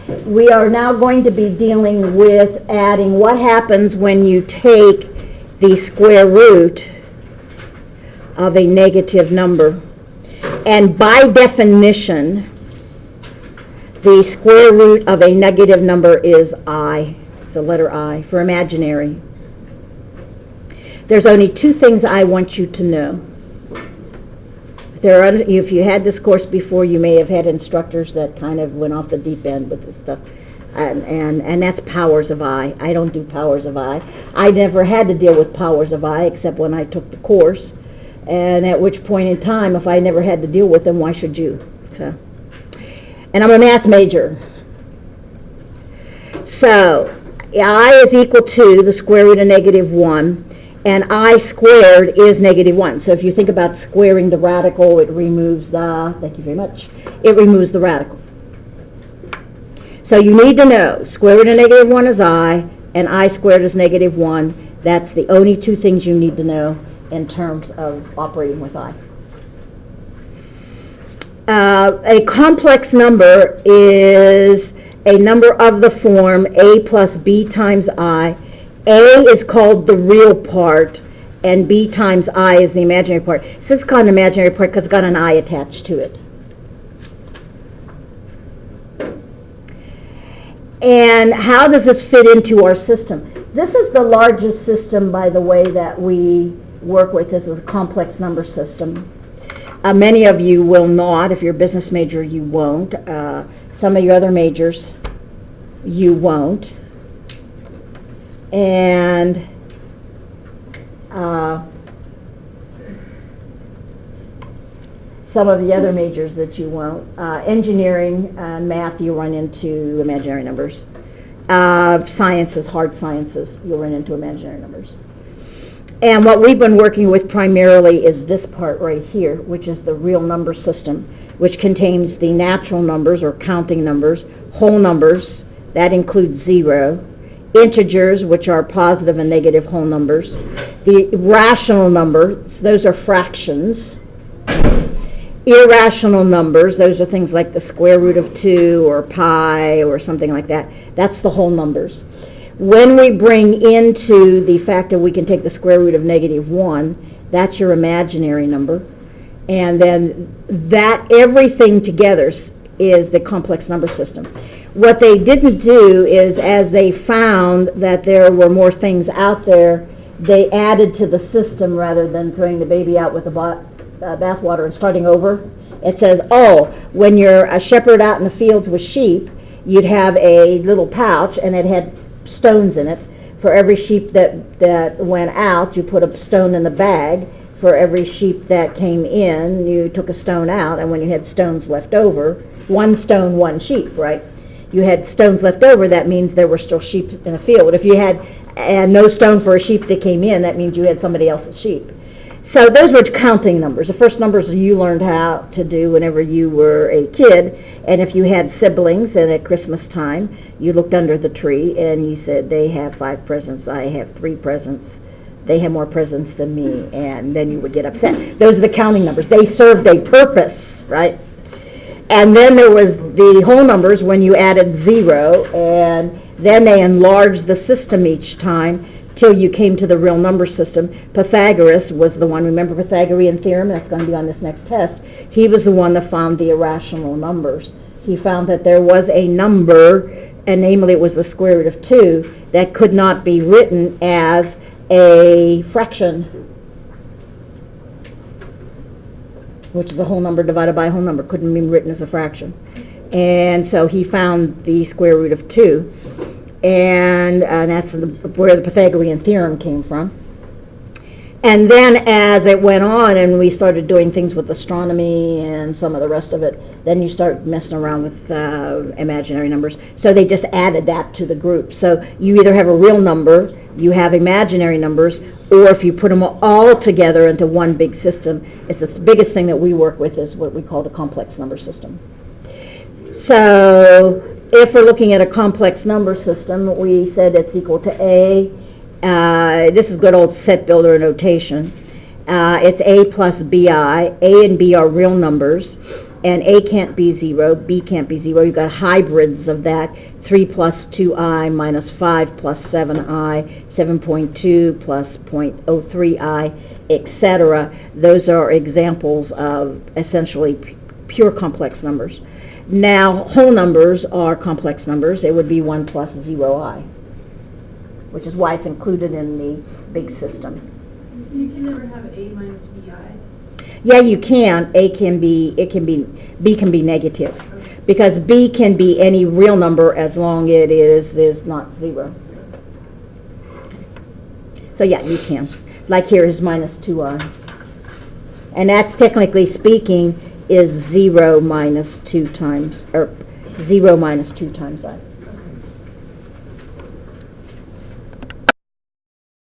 We are now going to be dealing with adding what happens when you take the square root of a negative number. And by definition, the square root of a negative number is I. It's the letter I for imaginary. There's only two things I want you to know. If you had this course before, you may have had instructors that kind of went off the deep end with this stuff. And that's powers of I. I don't do powers of I. I never had to deal with powers of I except when I took the course. And at which point in time, if I never had to deal with them, why should you? So, and I'm a math major. So I is equal to the square root of negative 1. And I squared is negative 1. So if you think about squaring the radical, it removes the, thank you very much, it removes the radical. So you need to know, square root of negative 1 is I, and I squared is negative 1. That's the only two things you need to know in terms of operating with I. A complex number is a number of the form a plus b times I. A is called the real part, and b times I is the imaginary part. So it's called an imaginary part because it's got an I attached to it. And how does this fit into our system? This is the largest system, by the way, that we work with. This is a complex number system. Many of you will not. If you're a business major, you won't. Some of your other majors, you won't. And some of the other majors that you won't. Engineering and math, you run into imaginary numbers. Sciences, hard sciences, you'll run into imaginary numbers. And what we've been working with primarily is this part right here, which is the real number system, which contains the natural numbers or counting numbers, whole numbers, that includes 0, integers, which are positive and negative whole numbers, the rational numbers, those are fractions, irrational numbers, those are things like the square root of 2 or pi or something like that. That's the whole numbers. When we bring into the fact that we can take the square root of negative 1, that's your imaginary number. And then that everything together is the complex number system. What they didn't do is, as they found that there were more things out there, they added to the system rather than throwing the baby out with the bathwater and starting over. It says, oh, when you're a shepherd out in the fields with sheep, you'd have a little pouch and it had stones in it. For every sheep that went out, you put a stone in the bag. For every sheep that came in, you took a stone out, and when you had stones left over, one stone, one sheep, right? You had stones left over, that means there were still sheep in a field. If you had no stone for a sheep that came in, that means you had somebody else's sheep. So those were counting numbers. The first numbers you learned how to do whenever you were a kid. And if you had siblings and at Christmas time, you looked under the tree and you said, they have 5 presents, I have 3 presents. They have more presents than me. And then you would get upset. Those are the counting numbers. They served a purpose, right? And then there was the whole numbers when you added 0. And then they enlarged the system each time till you came to the real number system. Pythagoras was the one, remember Pythagorean theorem? That's going to be on this next test. He was the one that found the irrational numbers. He found that there was a number, and namely it was the square root of 2, that could not be written as a fraction, which is a whole number divided by a whole number, couldn't be written as a fraction. And so he found the square root of 2. And that's where the Pythagorean theorem came from. And then as it went on and we started doing things with astronomy and some of the rest of it, then you start messing around with imaginary numbers. So they just added that to the group. So you either have a real number, you have imaginary numbers, or if you put them all together into one big system, it's the biggest thing that we work with is what we call the complex number system. So if we're looking at a complex number system, we said it's equal to A. This is good old set builder notation. It's A plus BI. A and B are real numbers. and A can't be 0, B can't be 0. You've got hybrids of that, 3 plus 2i minus 5 plus 7i, 7.2 plus 0.03i, etc. Those are examples of essentially pure complex numbers. Now, whole numbers are complex numbers. It would be 1 plus 0i, which is why it's included in the big system. So you can never have A minus BI? Yeah, you can. B can be negative. Okay. Because B can be any real number as long it is not 0. So yeah, you can. Like here is minus 2i. And that's technically speaking is 0 minus 2 times, or 0 minus 2 times I.